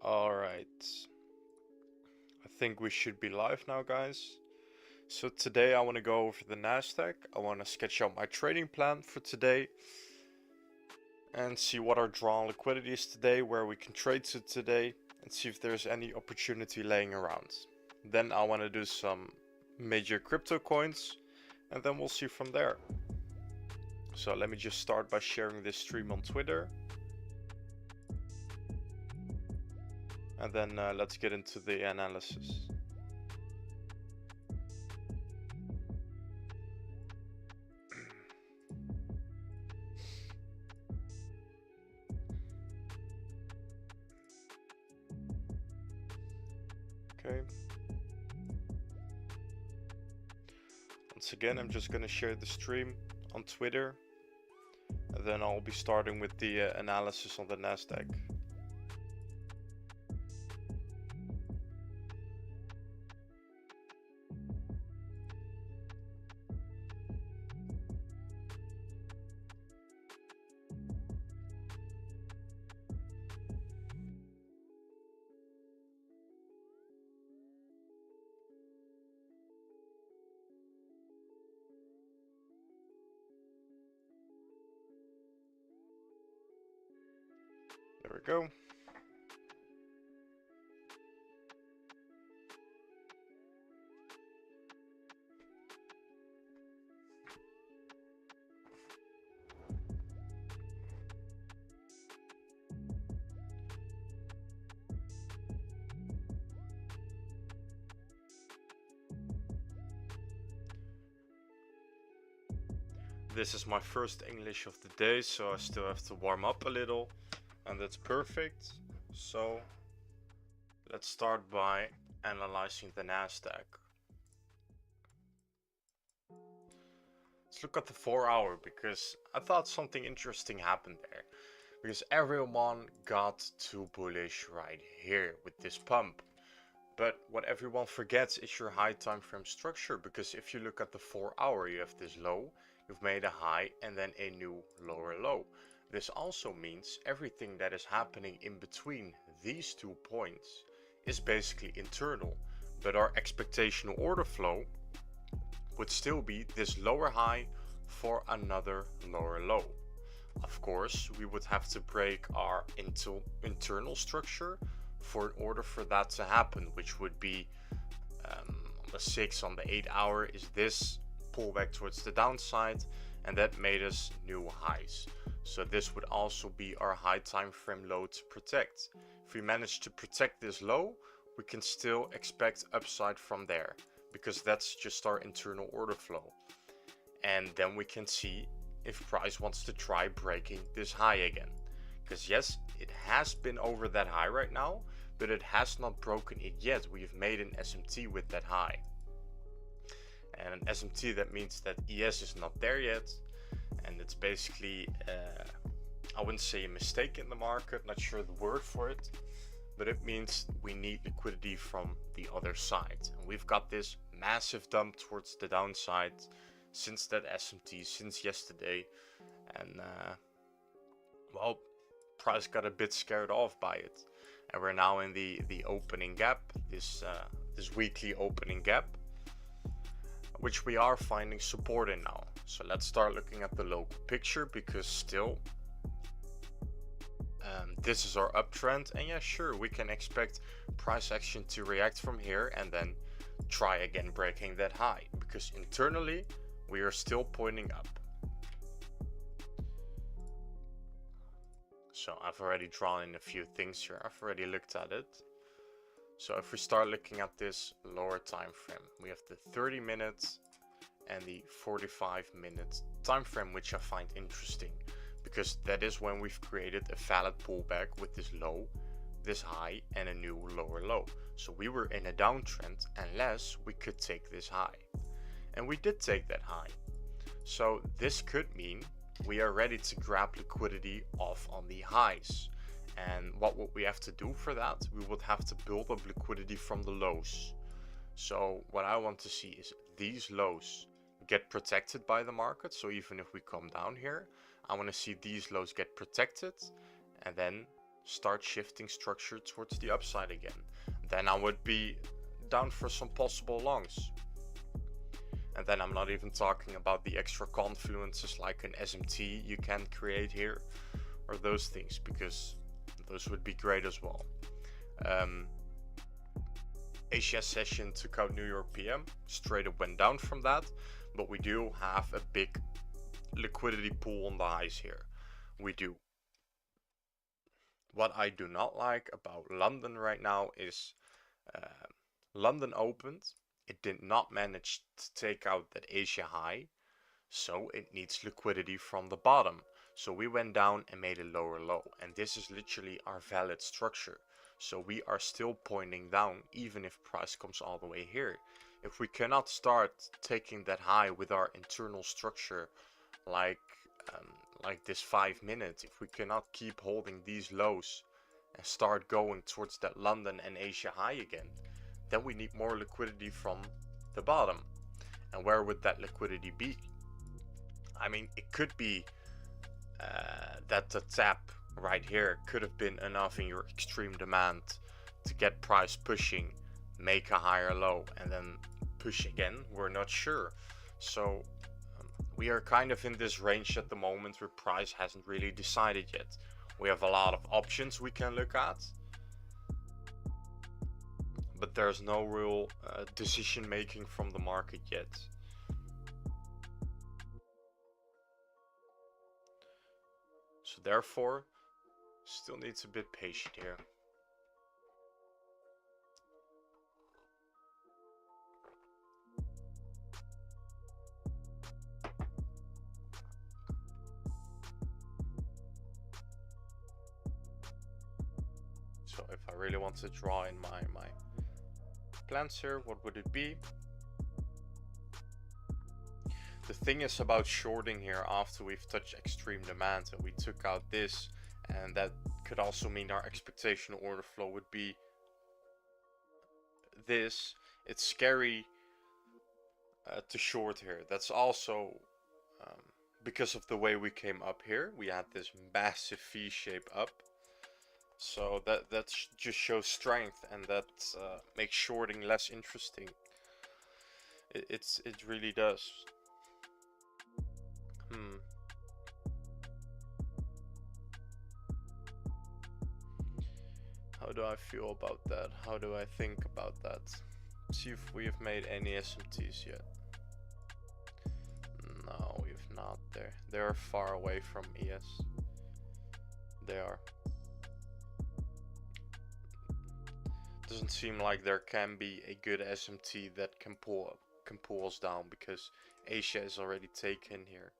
Alright, I think we should be live now, guys. So today I want to go over the NASDAQ. I want to sketch out my trading plan for today and see what our draw on liquidity is today, where we can trade to today, and see if there's any opportunity laying around. Then I want to do some major crypto coins, and then we'll see from there. So let me just start by sharing this stream on Twitter. And then let's get into the analysis. Okay. Once again, I'm just going to share the stream on Twitter. And then I'll be starting with the analysis on the NASDAQ. There we go. This is my first English of the day, so I still have to warm up a little, and that's perfect. So let's start by analyzing the NASDAQ. Let's look at the 4-hour, because I thought something interesting happened there. Because everyone got too bullish right here with this pump. But what everyone forgets is your high time frame structure, because if you look at the 4-hour, you have this low, you've made a high and then a new lower low. This also means everything that is happening in between these 2 points is basically internal, but our expectational order flow would still be this lower high for another lower low. Of course, we would have to break our internal structure for in order for that to happen, which would be on the 6, on the 8-hour is this pullback towards the downside, and that made us new highs. So this would also be our high time frame low to protect. If we manage to protect this low, we can still expect upside from there, because that's just our internal order flow. And then we can see if price wants to try breaking this high again, because yes, it has been over that high right now, but it has not broken it yet. We've made an SMT with that high, and an SMT, that means that ES is not there yet, and it's basically I wouldn't say a mistake in the market, not sure the word for it, but it means we need liquidity from the other side, and we've got this massive dump towards the downside since that SMT, since yesterday, and well, price got a bit scared off by it, and we're now in the opening gap, this weekly opening gap, which we are finding support in now. So let's start looking at the local picture, because still this is our uptrend, and yeah, sure, we can expect price action to react from here and then try again breaking that high, because internally we are still pointing up. So I've already drawn in a few things here, I've already looked at it. So if we start looking at this lower time frame, we have the 30 minutes and the 45-minute time frame, which I find interesting, because that is when we've created a valid pullback with this low, this high, and a new lower low. So we were in a downtrend unless we could take this high, and we did take that high. So this could mean we are ready to grab liquidity off on the highs. And what would we have to do for that? We would have to build up liquidity from the lows. So what I want to see is these lows get protected by the market. So even if we come down here, I want to see these lows get protected, and then start shifting structure towards the upside again. Then I would be down for some possible longs. And then I'm not even talking about the extra confluences like an SMT you can create here, or those things, because those would be great as well. Asia session took out New York PM, straight up went down from that, but we do have a big liquidity pool on the highs here. We do. What I do not like about London right now is London opened, it did not manage to take out that Asia high, so it needs liquidity from the bottom. So we went down and made a lower low, and this is literally our valid structure. So we are still pointing down even if price comes all the way here. If we cannot start taking that high with our internal structure like this 5 minutes, if we cannot keep holding these lows and start going towards that London and Asia high again, then we need more liquidity from the bottom. And where would that liquidity be? I mean, it could be that the tap right here could have been enough in your extreme demand to get price pushing, make a higher low, and then push again. We're not sure. So we are kind of in this range at the moment where price hasn't really decided yet. We have a lot of options we can look at, but there's no real decision making from the market yet. So therefore, still needs a bit patient here. So if I really want to draw in my plans here, what would it be? The thing is about shorting here after we've touched extreme demand and we took out this, and that could also mean our expectation order flow would be this. It's scary to short here. That's also because of the way we came up here. We had this massive V shape up. So that just shows strength, and that makes shorting less interesting. It really does. How do I feel about that? How do I think about that? Let's see if we have made any SMTs yet. No, we've not. They're far away from ES. They are. Doesn't seem like there can be a good SMT that can pull us down, because Asia is already taken here.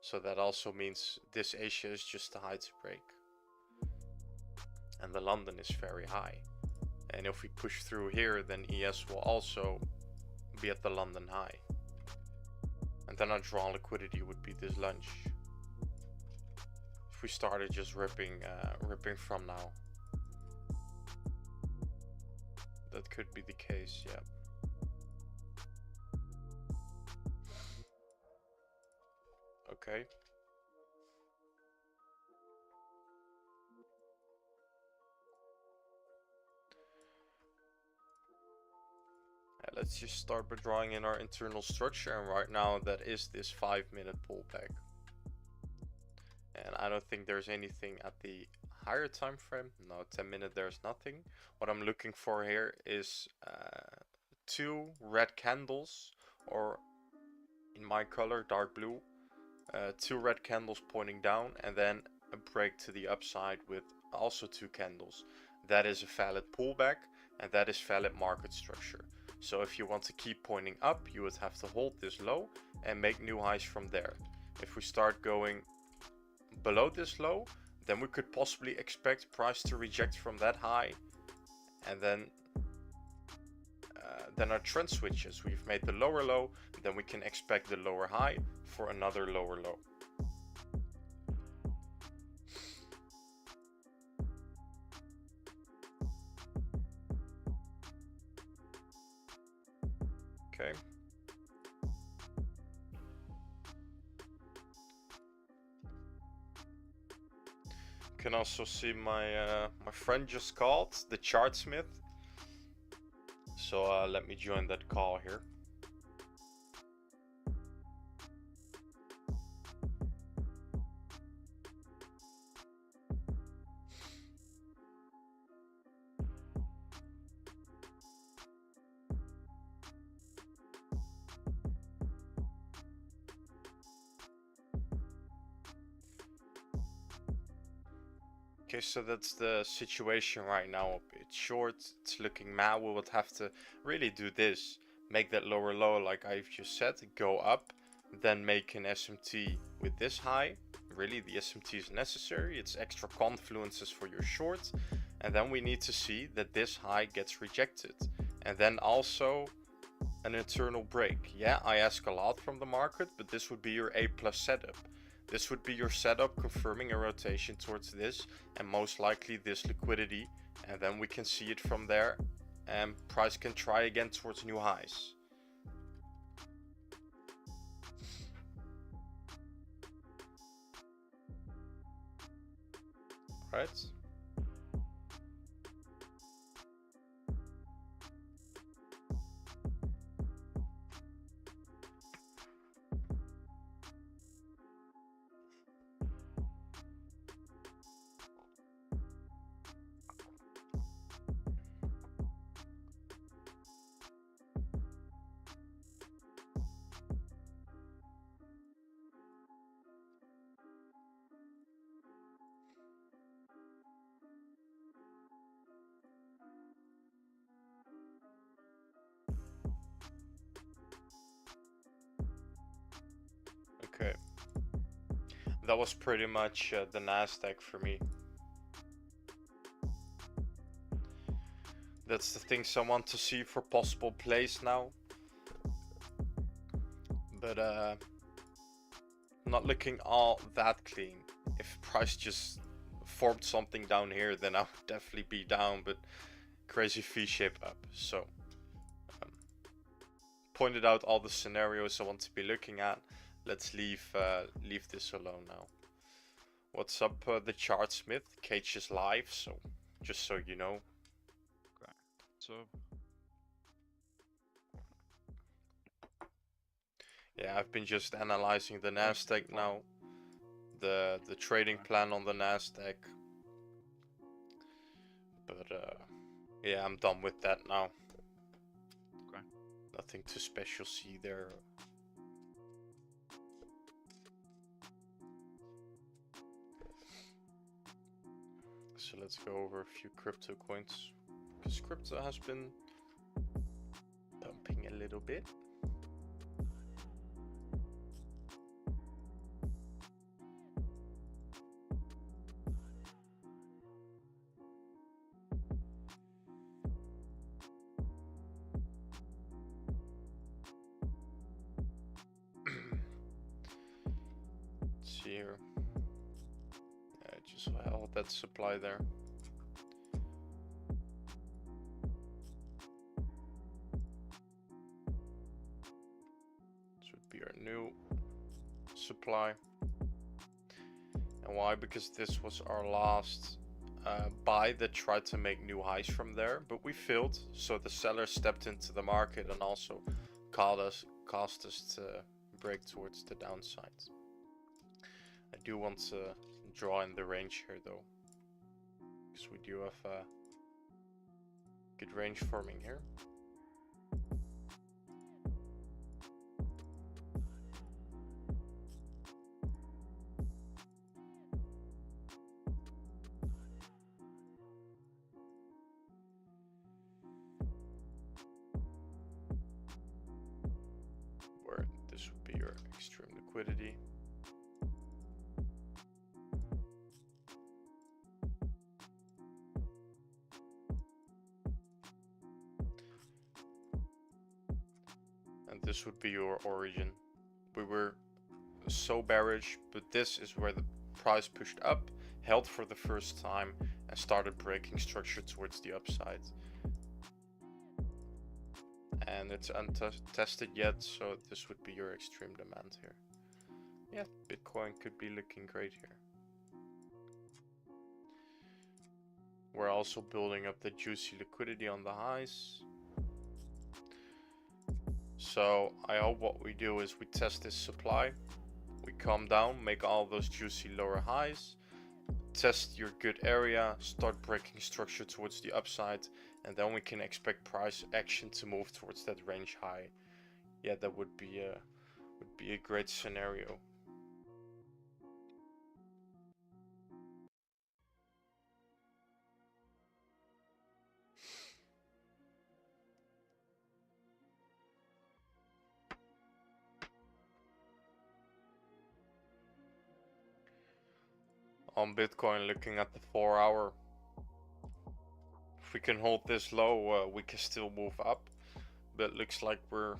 So that also means this Asia is just a high to break, and the London is very high. And if we push through here, then ES will also be at the London high, and then our draw liquidity would be this lunge. If we started just ripping from now, that could be the case, yeah. Okay. Let's just start by drawing in our internal structure, and right now that is this 5-minute pullback. And I don't think there's anything at the higher time frame. No, 10-minute there's nothing. What I'm looking for here is 2 red candles, or in my color, dark blue, 2 red candles pointing down, and then a break to the upside with also 2 candles. That is a valid pullback, and that is valid market structure. So if you want to keep pointing up, you would have to hold this low and make new highs from there. If we start going below this low, then we could possibly expect price to reject from that high, and then our trend switches. We've made the lower low, then we can expect the lower high for another lower low. Okay. Can also see my friend just called, the chartsmith. So let me join that call here. Okay, so that's the situation right now. It's short, it's looking mad. We would have to really do this. Make that lower low like I've just said, go up, then make an SMT with this high. Really, the SMT is necessary. It's extra confluences for your short. And then we need to see that this high gets rejected. And then also an internal break. Yeah, I ask a lot from the market, but this would be your A+ setup. This would be your setup confirming a rotation towards this and most likely this liquidity, and then we can see it from there and price can try again towards new highs. Right? Okay. That was pretty much the NASDAQ for me. That's the things I want to see for possible plays now. But not looking all that clean. If price just formed something down here, then I would definitely be down, but crazy V-shape up. So pointed out all the scenarios I want to be looking at. Let's leave this alone now. What's up, the chartsmith? Cage is live, so just so you know. Okay, so yeah, I've been just analyzing the NASDAQ now, the trading plan on the NASDAQ. But yeah, I'm done with that now. Okay. Nothing too special see there. So let's go over a few crypto coins, because crypto has been pumping a little bit. Let's see here. Yeah, just held that supply there. This would be our new supply. And why? Because this was our last buy that tried to make new highs from there, but we failed. So the seller stepped into the market and also caused us to break towards the downside. I do want to draw in the range here though, because we do have a good range forming here. Where this would be your extreme liquidity. And this would be your origin. We were so bearish, but this is where the price pushed up, held for the first time, and started breaking structure towards the upside. And it's untested yet, so this would be your extreme demand here. Yeah, Bitcoin could be looking great here. we're also building up the juicy liquidity on the highs. So I hope what we do is we test this supply, we calm down, make all those juicy lower highs, test your good area, start breaking structure towards the upside, and then we can expect price action to move towards that range high. Yeah, that would be a great scenario. On Bitcoin, looking at the 4 hour, if we can hold this low, we can still move up, but it looks like we're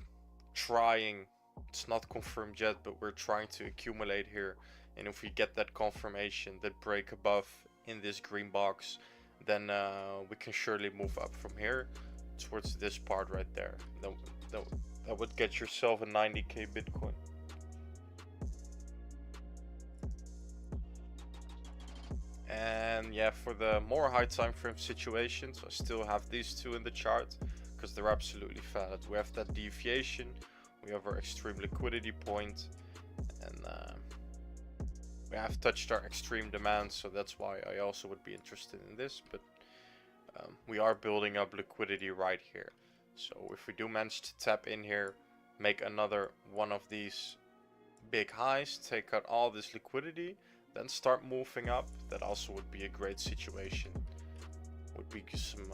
trying, it's not confirmed yet, but we're trying to accumulate here, and if we get that confirmation, that break above in this green box, then we can surely move up from here towards this part right there. That would get yourself a 90k Bitcoin. And yeah, for the more high time frame situations, I still have these two in the chart because they're absolutely valid. We have that deviation, we have our extreme liquidity point, and we have touched our extreme demand, so that's why I also would be interested in this. But we are building up liquidity right here. So if we do manage to tap in here, make another one of these big highs, take out all this liquidity, then start moving up, that also would be a great situation. Would be some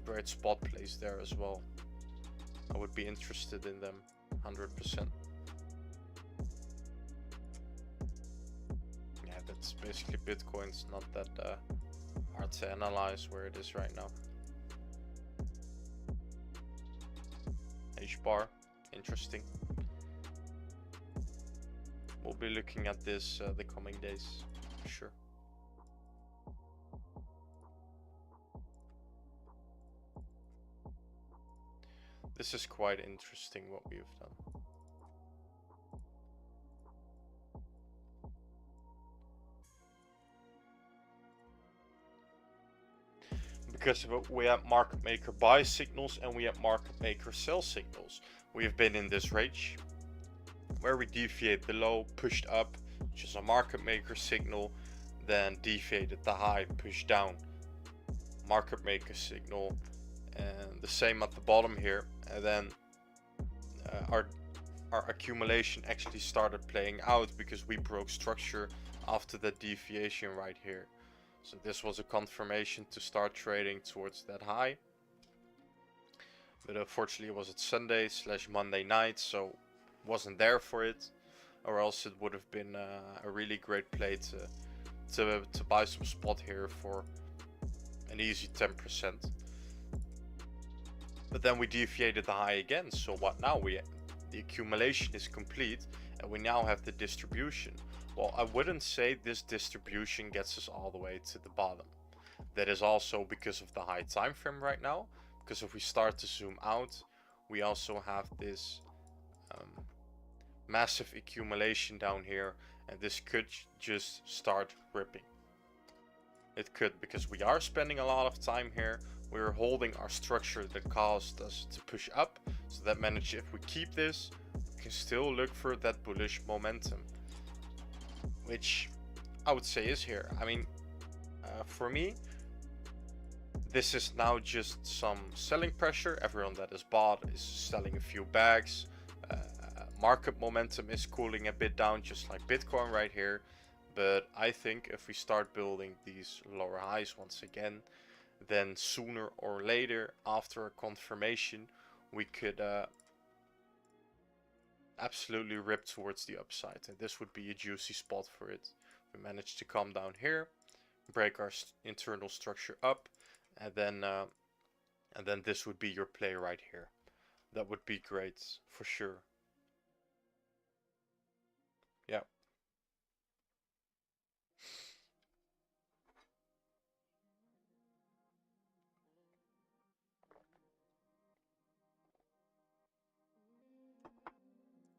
great spot plays there as well. I would be interested in them 100%. Yeah, that's basically Bitcoin. It's not that hard to analyze where it is right now. H-bar, interesting. We'll be looking at this the coming days, for sure. This is quite interesting what we've done. Because we have market maker buy signals and we have market maker sell signals. We have been in this range where we deviate the low, pushed up, which is a market maker signal, then deviated the high, pushed down, market maker signal, and the same at the bottom here, and then our accumulation actually started playing out because we broke structure after that deviation right here. So this was a confirmation to start trading towards that high, but unfortunately it was at Sunday / Monday night, so wasn't there for it, or else it would have been a really great play to buy some spot here for an easy 10%. But then we deviated the high again, so what now? The accumulation is complete and we now have the distribution. Well, I wouldn't say this distribution gets us all the way to the bottom. That is also because of the high time frame right now, because if we start to zoom out, we also have this massive accumulation down here, and this could just start ripping. It could, because we are spending a lot of time here. We're holding our structure that caused us to push up, so that managed, if we keep this, we can still look for that bullish momentum, which I would say is here. I mean, for me, this is now just some selling pressure. Everyone that is bought is selling a few bags. Market momentum is cooling a bit down, just like Bitcoin right here. But I think if we start building these lower highs once again, then sooner or later, after a confirmation, we could absolutely rip towards the upside, and this would be a juicy spot for it. We managed to come down here, break our internal structure up, and then this would be your play right here. That would be great for sure. Yeah.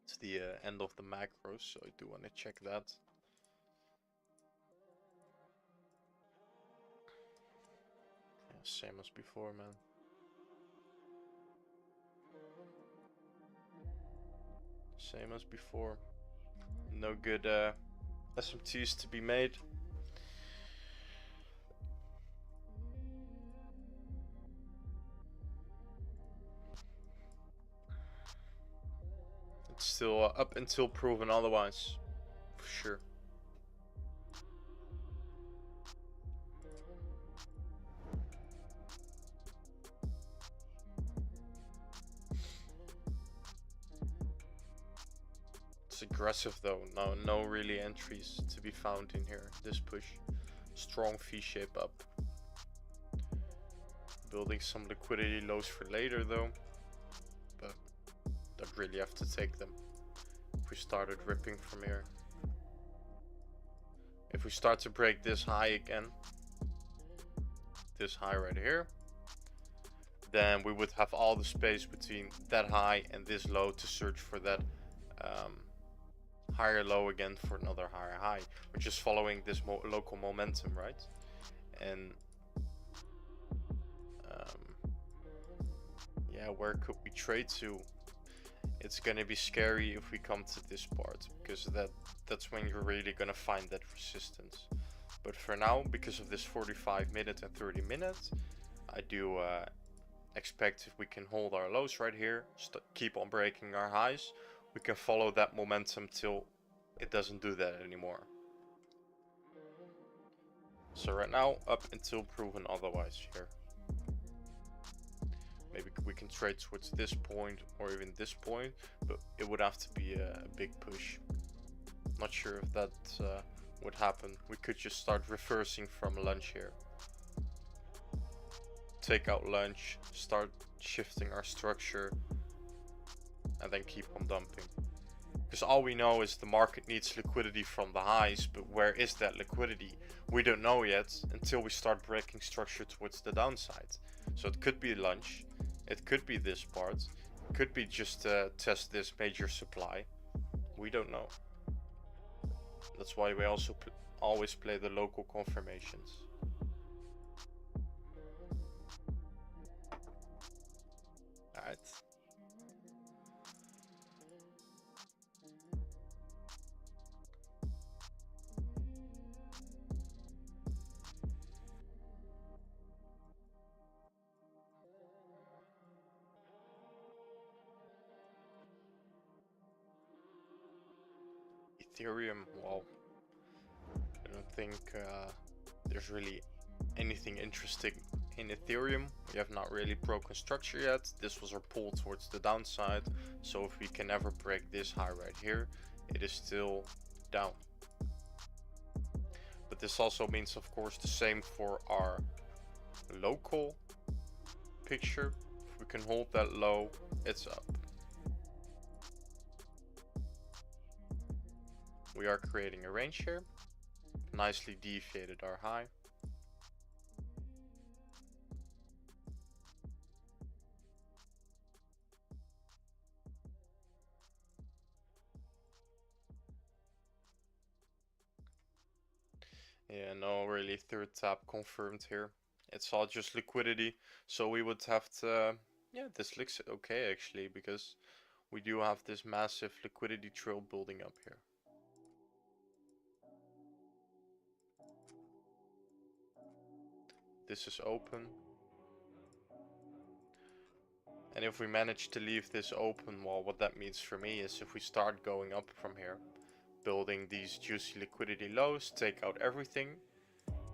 It's the end of the macros, so I do want to check that. Same as before, man. Same as before. No good SMTs to be made. It's still up until proven otherwise, for sure. It's aggressive though. No really entries to be found in here. This push, strong V shape up. Building some liquidity lows for later though, but don't really have to take them. If we started ripping from here, if we start to break this high again, this high right here, then we would have all the space between that high and this low to search for that higher low again for another higher high, which is following this local momentum, right? And yeah, where could we trade to? It's gonna be scary if we come to this part, because that's when you're really gonna find that resistance. But for now, because of this 45-minute and 30-minute, I do expect if we can hold our lows right here, keep on breaking our highs, we can follow that momentum till it doesn't do that anymore. So right now, up until proven otherwise here. Maybe we can trade towards this point or even this point, but it would have to be a big push. Not sure if that would happen. We could just start reversing from lunch here. Take out lunch, start shifting our structure, and then keep on dumping. Because all we know is the market needs liquidity from the highs, but where is that liquidity? We don't know yet until we start breaking structure towards the downside. So it could be lunch, it could be this part, it could be just to test this major supply. We don't know. That's why we also always play the local confirmations. Alright. Ethereum, well, I don't think there's really anything interesting in Ethereum. We have not really broken structure yet. This was our pull towards the downside, so if we can ever break this high right here, it is still down. But this also means, of course, the same for our local picture. If we can hold that low, it's up. We are creating a range here. Nicely deviated our high. Yeah, no really third tap confirmed here. It's all just liquidity. So we would have to, yeah, this looks okay actually, because we do have this massive liquidity trail building up here. This is open. And if we manage to leave this open, well, what that means for me is if we start going up from here, building these juicy liquidity lows, take out everything,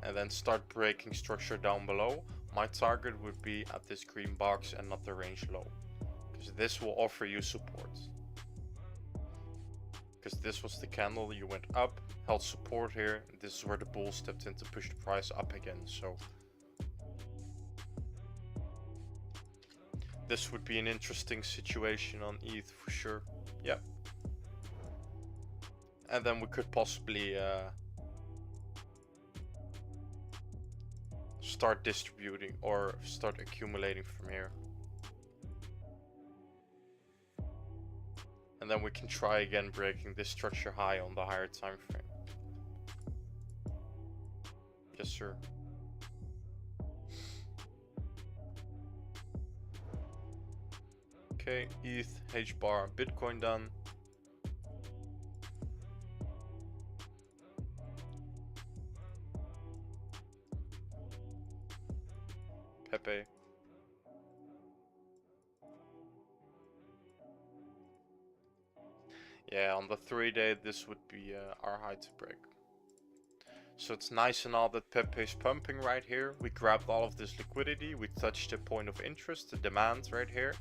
and then start breaking structure down below, my target would be at this green box and not the range low. Because this will offer you support. Because this was the candle, you went up, held support here, and this is where the bull stepped in to push the price up again. So this would be an interesting situation on ETH for sure. Yep. And then we could possibly start distributing or start accumulating from here. And then we can try again breaking this structure high on the higher time frame. Yes, sir. Okay, ETH, H bar, Bitcoin done. Pepe. Yeah, on the 3-day, this would be our high to break. So it's nice and all that Pepe's pumping right here. We grabbed all of this liquidity. We touched the point of interest, the demand right here.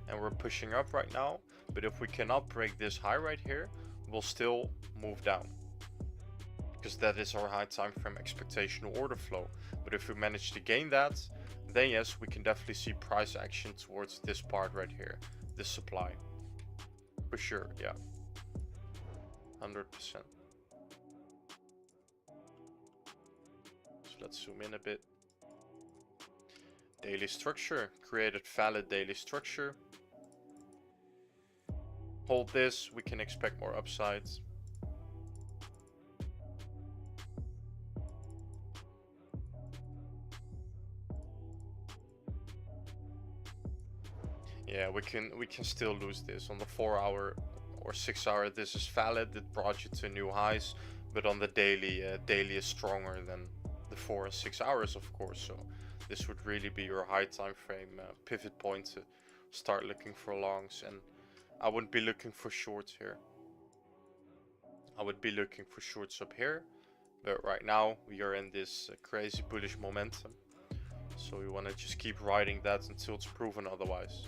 And we're pushing up right now. But if we cannot break this high right here, we'll still move down. Because that is our high time frame expectational order flow. But if we manage to gain that, then yes, we can definitely see price action towards this part right here. This supply. For sure, yeah. 100%. Let's zoom in a bit. Daily structure. Created valid daily structure. Hold this. We can expect more upsides. Yeah, we can still lose this. On the 4-hour or 6-hour, this is valid. It brought you to new highs. But on the daily, daily is stronger than the 4 and 6 hours, of course. So this would really be your high time frame pivot point to start looking for longs. And I wouldn't be looking for shorts here. I would be looking for shorts up here. But right now we are in this crazy bullish momentum. So we want to just keep riding that until it's proven otherwise.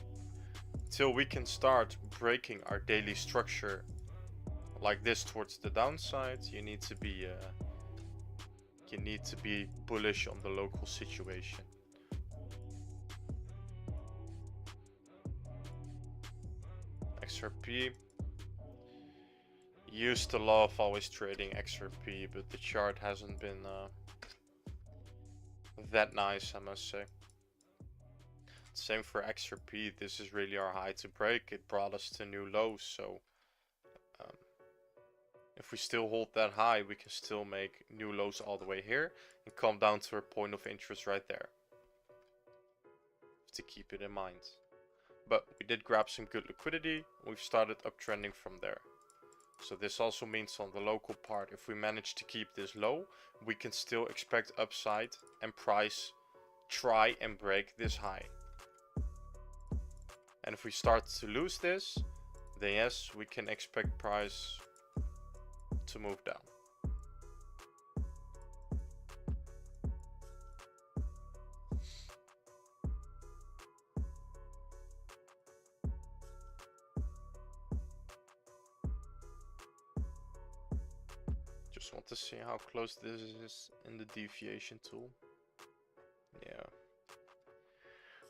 Until we can start breaking our daily structure like this towards the downside, you need to be bullish on the local situation. XRP. Used to love always trading XRP, but the chart hasn't been that nice, I must say. Same for XRP. This is really our high to break. It brought us to new lows, so if we still hold that high, we can still make new lows all the way here and come down to our point of interest right there. Have to keep it in mind. But we did grab some good liquidity. We've started uptrending from there. So this also means on the local part, if we manage to keep this low, we can still expect upside and price try and break this high. And if we start to lose this, then yes, we can expect price to move down. Just want to see how close this is in the deviation tool. Yeah.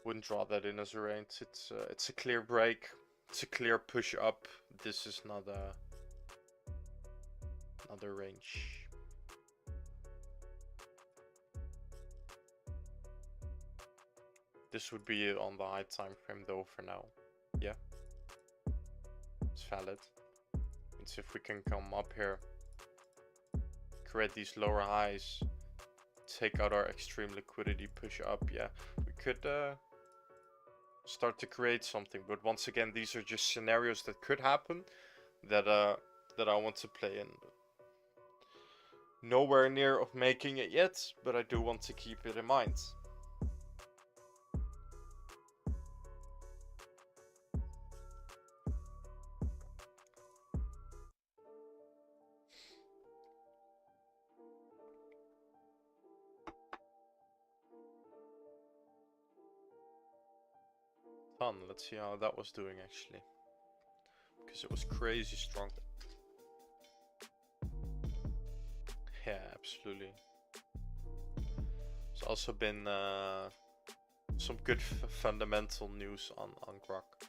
Wouldn't draw that in as a range. It's a clear break. It's a clear push up. This is not another range. This would be on the high time frame though for now. Yeah. It's valid. Means if we can come up here, create these lower highs, take out our extreme liquidity, push up, yeah, we could start to create something. But once again, these are just scenarios that could happen that I want to play in. Nowhere near of making it yet, but I do want to keep it in mind. Let's see how that was doing actually, because it was crazy strong. Yeah, absolutely. There's also been some good fundamental news on Grok,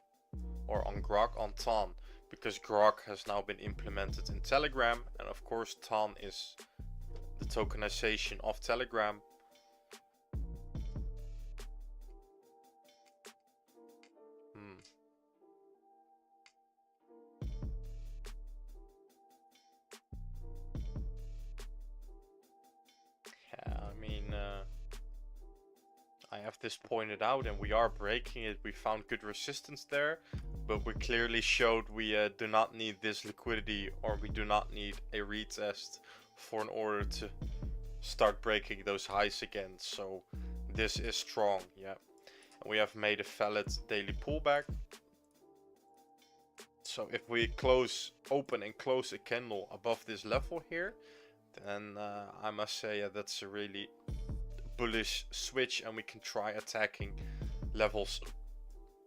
or on Grok, on Ton, because Grok has now been implemented in Telegram, and of course Ton is the tokenization of Telegram. I have this pointed out and we are breaking it. We found good resistance there. but we clearly showed we do not need this liquidity, or we do not need a retest in order to start breaking those highs again. So this is strong, yeah. And we have made a valid daily pullback. So if we open and close a candle above this level here, then I must say that's a really bullish switch, and we can try attacking levels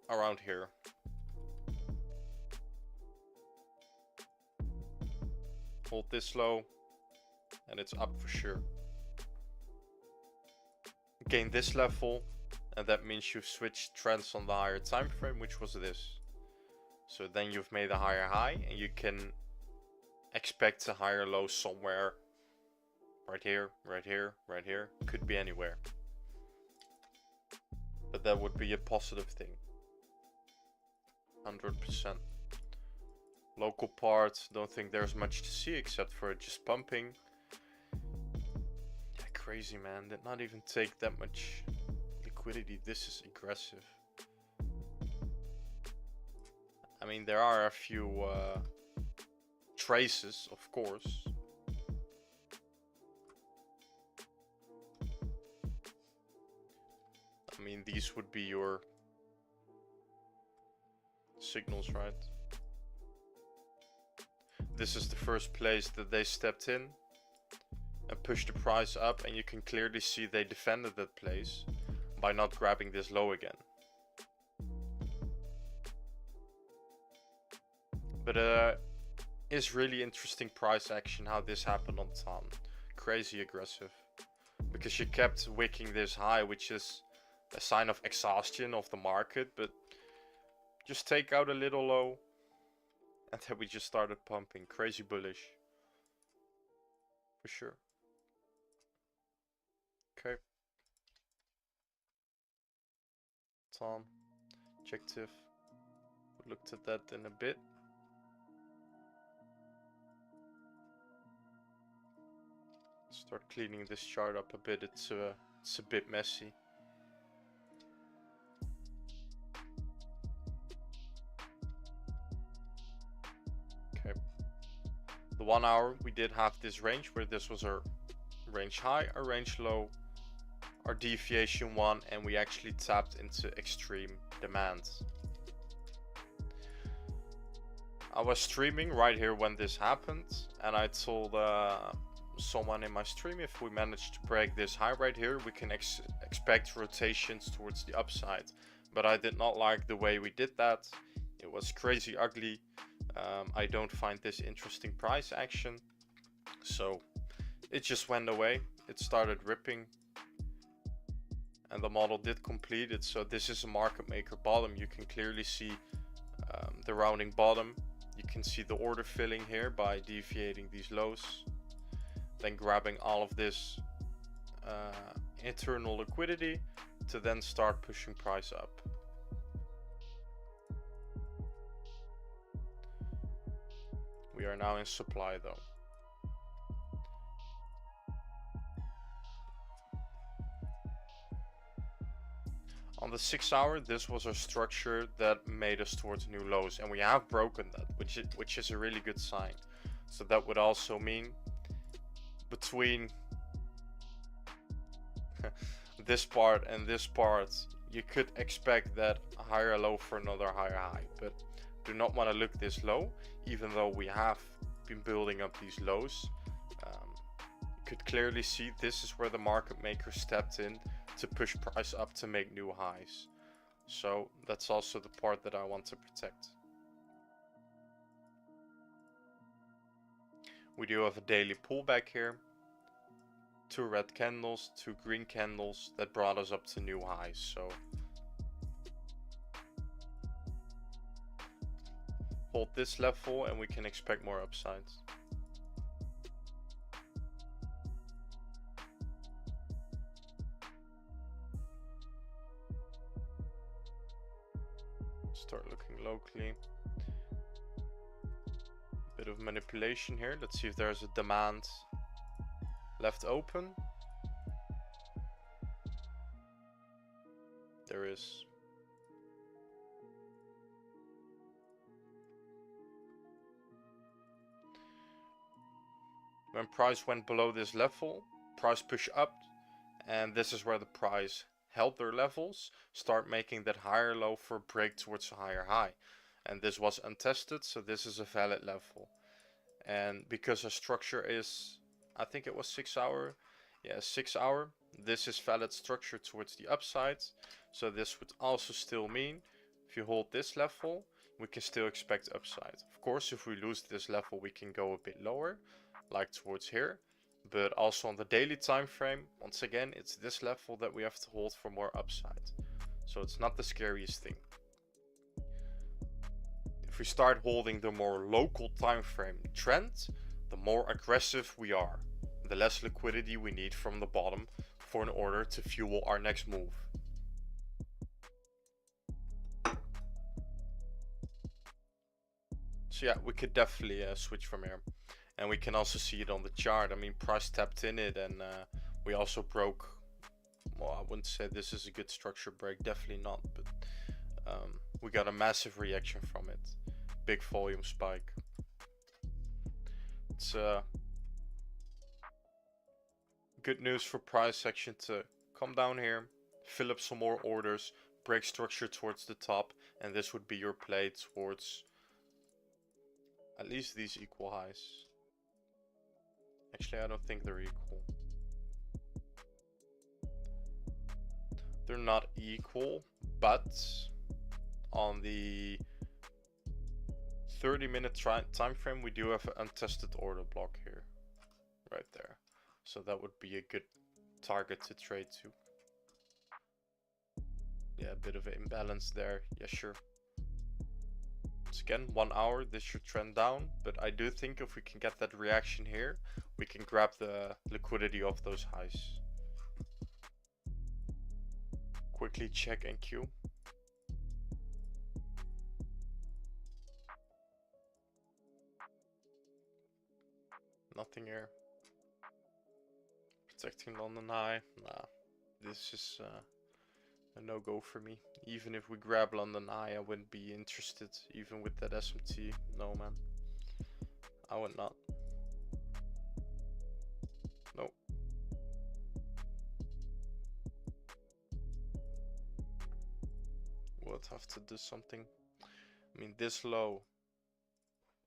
around here. Hold this low and it's up for sure. Gain this level, and that means you've switched trends on the higher time frame, which was this. So then you've made a higher high, and you can expect a higher low somewhere right here, right here, right here. Could be anywhere, but that would be a positive thing. 100%. Local part, don't think there's much to see except for it just pumping. Yeah, crazy, man. Did not even take that much liquidity. This is aggressive. I mean, there are a few traces, of course. I mean, these would be your signals, right? This is the first place that they stepped in and pushed the price up, and you can clearly see they defended that place by not grabbing this low again. But it's really interesting price action how this happened on time. Crazy aggressive, because you kept wicking this high, which is a sign of exhaustion of the market, but just take out a little low, and then we just started pumping. Crazy bullish. For sure. Okay. Tom. Objective. We looked at that in a bit. Start cleaning this chart up a bit. It's a bit messy. The 1 hour, we did have this range where this was our range high, our range low, our deviation 1, and we actually tapped into extreme demand. I was streaming right here when this happened, and I told someone in my stream, if we manage to break this high right here, we can expect rotations towards the upside. But I did not like the way we did that. It was crazy ugly. I don't find this interesting price action, so it just went away. It started ripping, and the model did complete it. So this is a market maker bottom. You can clearly see the rounding bottom. You can see the order filling here by deviating these lows, then grabbing all of this internal liquidity to then start pushing price up. We are now in supply though. On the 6 hour, this was our structure that made us towards new lows, and we have broken that, which is a really good sign. So that would also mean between this part and this part, you could expect that a higher low for another higher high, but do not want to look this low, even though we have been building up these lows. You could clearly see this is where the market maker stepped in to push price up to make new highs. So that's also the part that I want to protect. We do have a daily pullback here. 2 red candles, 2 green candles that brought us up to new highs. So hold this level and we can expect more upsides. Start looking locally. Bit of manipulation here. Let's see if there's a demand left open. There is. when price went below this level, price push up, and this is where the price held their levels, start making that higher low for a break towards a higher high. And this was untested, so this is a valid level. And because our structure is, I think it was 6 hour, yeah, 6 hour, this is valid structure towards the upside. So this would also still mean if you hold this level, we can still expect upside. Of course, if we lose this level, we can go a bit lower, like towards here. But also on the daily time frame, once again, it's this level that we have to hold for more upside. So it's not the scariest thing. If we start holding the more local time frame trend, the more aggressive we are, the less liquidity we need from the bottom in order to fuel our next move. So yeah, we could definitely switch from here. And we can also see it on the chart. I mean, price tapped in it, and we also broke. Well, I wouldn't say this is a good structure break, definitely not, but we got a massive reaction from it. Big volume spike. It's good news for price action to come down here, fill up some more orders, break structure towards the top, and this would be your play towards at least these equal highs. Actually, I don't think they're equal. They're not equal, but on the 30-minute time frame, we do have an untested order block here, right there. So that would be a good target to trade to. Yeah, a bit of an imbalance there. Yeah, sure. Once again, 1 hour, this should trend down, but I do think if we can get that reaction here, we can grab the liquidity of those highs. Quickly check NQ. Nothing here. Protecting London high. Nah, this is a no-go for me. Even if we grab London high, I wouldn't be interested. Even with that SMT, no man. I would not. Nope. We'll have to do something. I mean, this low.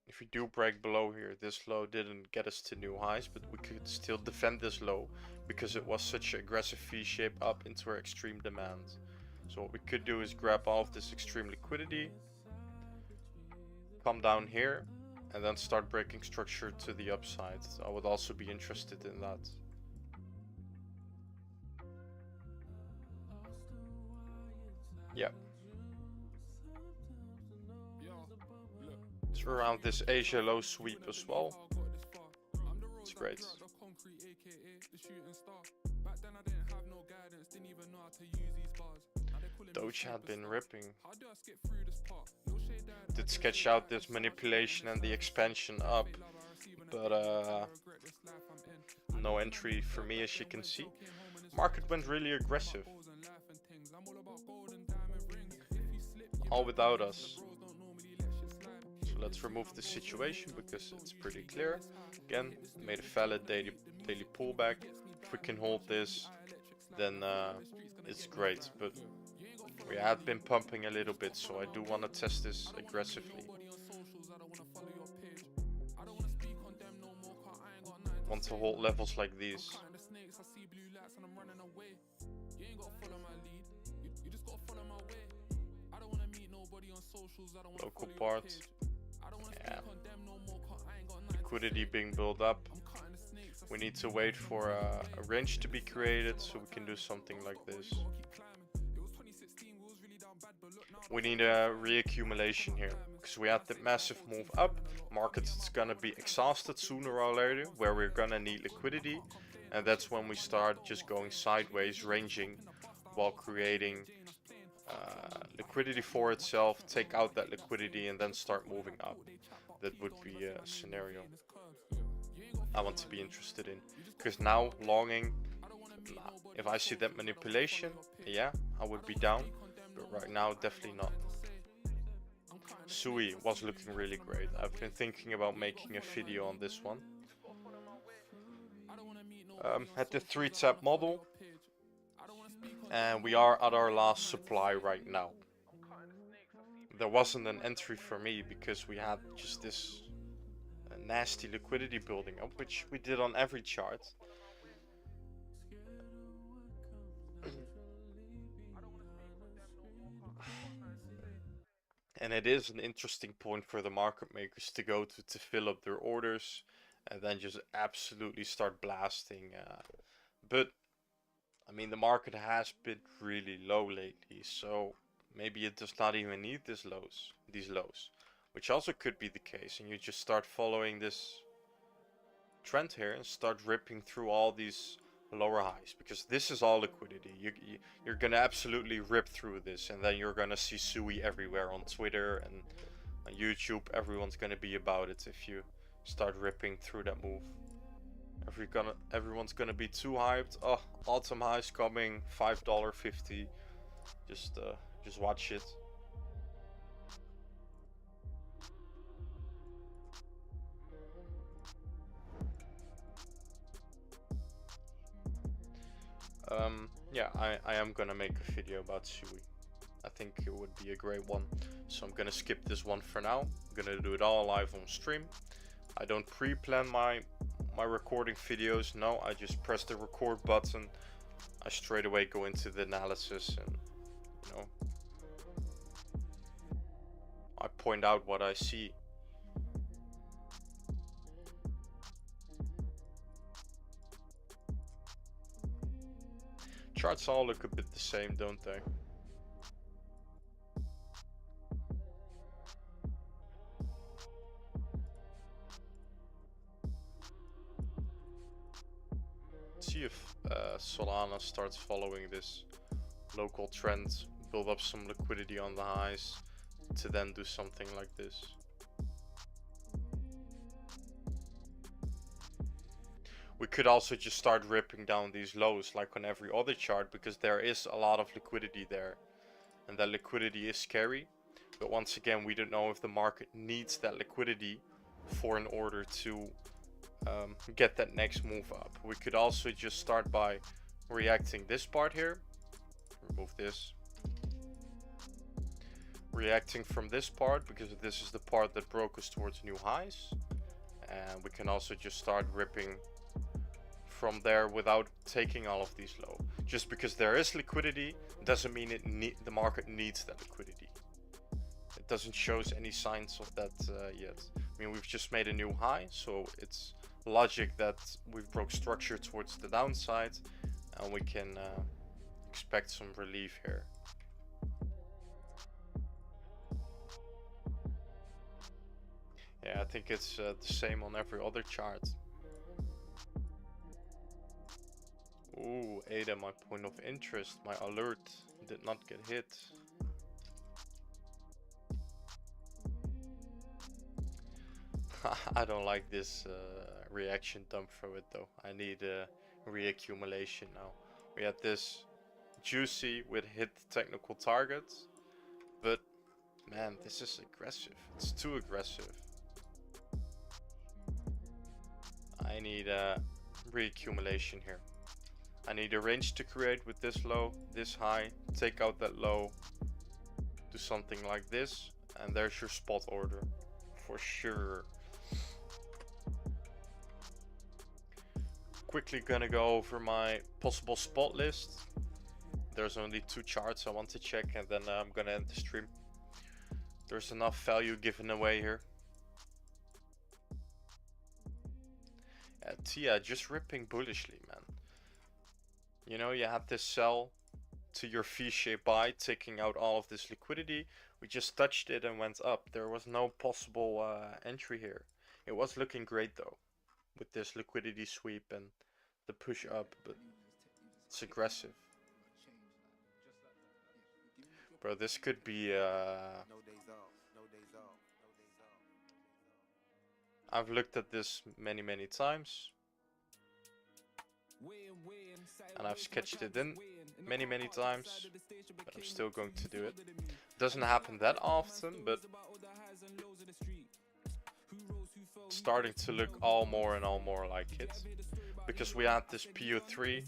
If we do break below here, this low didn't get us to new highs, but we could still defend this low because it was such an aggressive V-shape up into our extreme demand. So what we could do is grab all of this extreme liquidity, come down here, and then start breaking structure to the upside. I would also be interested in that. Yeah. It's around this Asia low sweep as well. It's great. Doge had been ripping. Did sketch out this manipulation and the expansion up, but no entry for me, as you can see. Market went really aggressive. All without us. So let's remove this situation because it's pretty clear. Again, made a valid daily pullback. If we can hold this, then it's great, but we had been pumping a little bit, so I do want to test this aggressively. Want to hold levels like these. Local part. Yeah. Liquidity being built up. We need to wait for a range to be created so we can do something like this. We need a reaccumulation here because we had the massive move up. Market is gonna be exhausted sooner or later, where we're gonna need liquidity, and that's when we start just going sideways, ranging, while creating liquidity for itself, take out that liquidity, and then start moving up. That would be a scenario I want to be interested in, because now longing, nah. If I see that manipulation, yeah, I would be down, but right now definitely not. Sui was looking really great. I've been thinking about making a video on this one. Had the 3-tap model, and we are at our last supply right now. There wasn't an entry for me because we had just this nasty liquidity building up, which we did on every chart. And it is an interesting point for the market makers to go to fill up their orders and then just absolutely start blasting. But I mean, the market has been really low lately, so maybe it does not even need these lows, which also could be the case, and you just start following this trend here and start ripping through all these lower highs, because this is all liquidity. You're gonna absolutely rip through this, and then you're gonna see Sui everywhere on Twitter and on YouTube. Everyone's gonna be about it if you start ripping through that move. Everyone's gonna be too hyped. Oh, all-time highs coming, $5.50. Just watch it. Yeah, I am gonna make a video about Sui. I think it would be a great one. So I'm gonna skip this one for now. I'm gonna do it all live on stream. I don't pre-plan my recording videos. No, I just press the record button. I straight away go into the analysis and, you know, I point out what I see. Charts all look a bit the same, don't they? See if Solana starts following this local trend, build up some liquidity on the highs to then do something like this. We could also just start ripping down these lows like on every other chart, because there is a lot of liquidity there, and that liquidity is scary. But once again, we don't know if the market needs that liquidity for an order to get that next move up. We could also just start by reacting this part here. Remove this. Reacting from this part, because this is the part that broke us towards new highs. And we can also just start ripping from there without taking all of these low. Just because there is liquidity doesn't mean the market needs that liquidity. It doesn't show any signs of that yet. I mean, we've just made a new high, so it's logic that we've broke structure towards the downside, and we can expect some relief here. Yeah, I think it's the same on every other chart. Ooh, ADA, my point of interest, my alert did not get hit. I don't like this reaction dump for it though. I need a reaccumulation now. We had this juicy with hit technical targets, but man, this is aggressive. It's too aggressive. I need a reaccumulation here. I need a range to create with this low, this high, take out that low, do something like this, and there's your spot order for sure. Quickly gonna go over my possible spot list. There's only 2 charts I want to check, and then I'm gonna end the stream. There's enough value given away here. Tia, just ripping bullishly, man. You know, you had this sell to your V-shaped buy, taking out all of this liquidity. We just touched it and went up. There was no possible entry here. It was looking great though, with this liquidity sweep and the push up, but it's aggressive. Bro, this could be I've looked at this many times, and I've sketched it in many times, but I'm still going to do it. Doesn't happen that often, but it's starting to look all more and all more like it. because we had this PO3,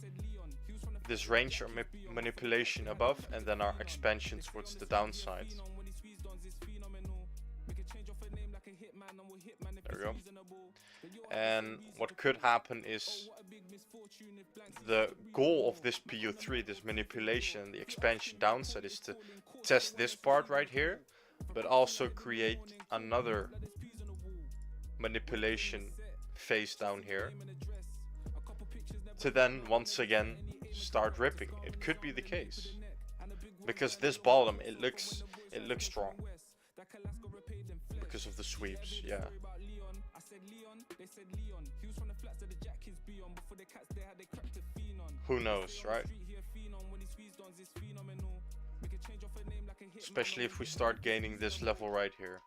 this range of manipulation above, and then our expansion towards the downside. There we go. And what could happen is the goal of this PO3, this manipulation, the expansion downside, is to test this part right here, but also create another manipulation phase down here to then once again start ripping. It could be the case because this bottom, it looks strong because of the sweeps. Yeah. Who knows, right? Especially if we start gaining this level right here.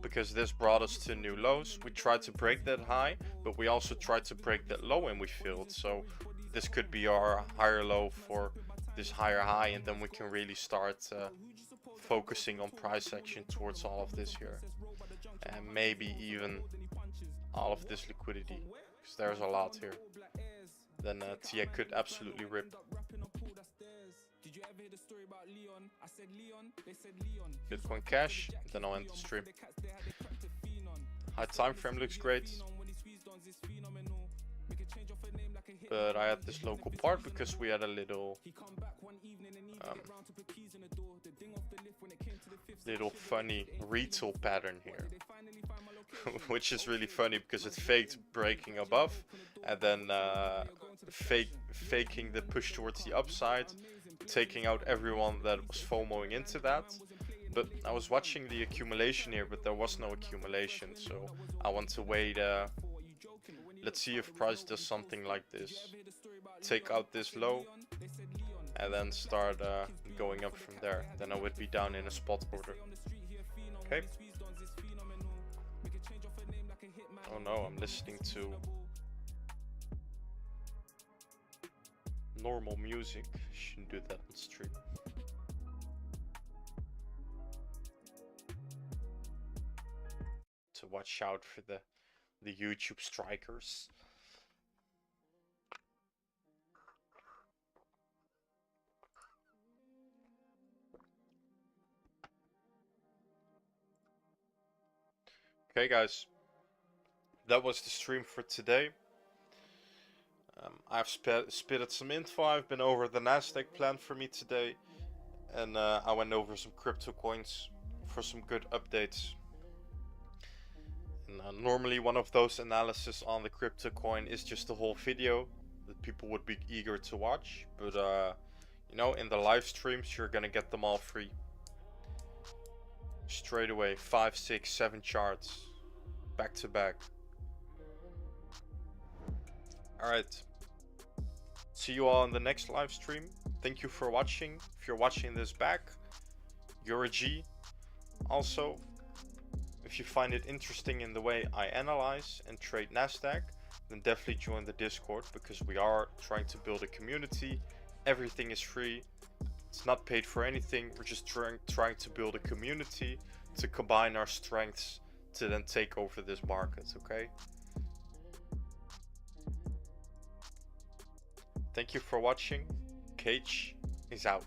Because this brought us to new lows. We tried to break that high, but we also tried to break that low and we failed. So this could be our higher low for this higher high, and then we can really start focusing on price action towards all of this here. And maybe even all of this liquidity, because there's a lot here. Then TIA could absolutely rip. Bitcoin Cash, then I'll end the stream. High time frame looks great, but I had this local part because we had a little funny retail pattern here. Which is really funny because it faked breaking above and then faking the push towards the upside, taking out everyone that was FOMOing into that. But I was watching the accumulation here, but there was no accumulation, so I want to wait. Let's see if price does something like this, take out this low and then start going up from there. Then I would be down in a spot order. Okay. Oh no, I'm listening to normal music. Shouldn't do that on stream. To watch out for the YouTube strikers. Okay guys, that was the stream for today. I've spitted some info. I've been over the NASDAQ plan for me today, and I went over some crypto coins for some good updates. And normally one of those analysis on the crypto coin is just a whole video that people would be eager to watch, but you know, in the live streams you're gonna get them all free straight away. 5, 6, 7 charts back to back. Alright, see you all in the next live stream. Thank you for watching. If you're watching this back, you're a G. Also, if you find it interesting in the way I analyze and trade NASDAQ, then definitely join the Discord, because we are trying to build a community. Everything is free. It's not paid for anything. We're just trying to build a community to combine our strengths to then take over this market, okay? Thank you for watching. Cage is out.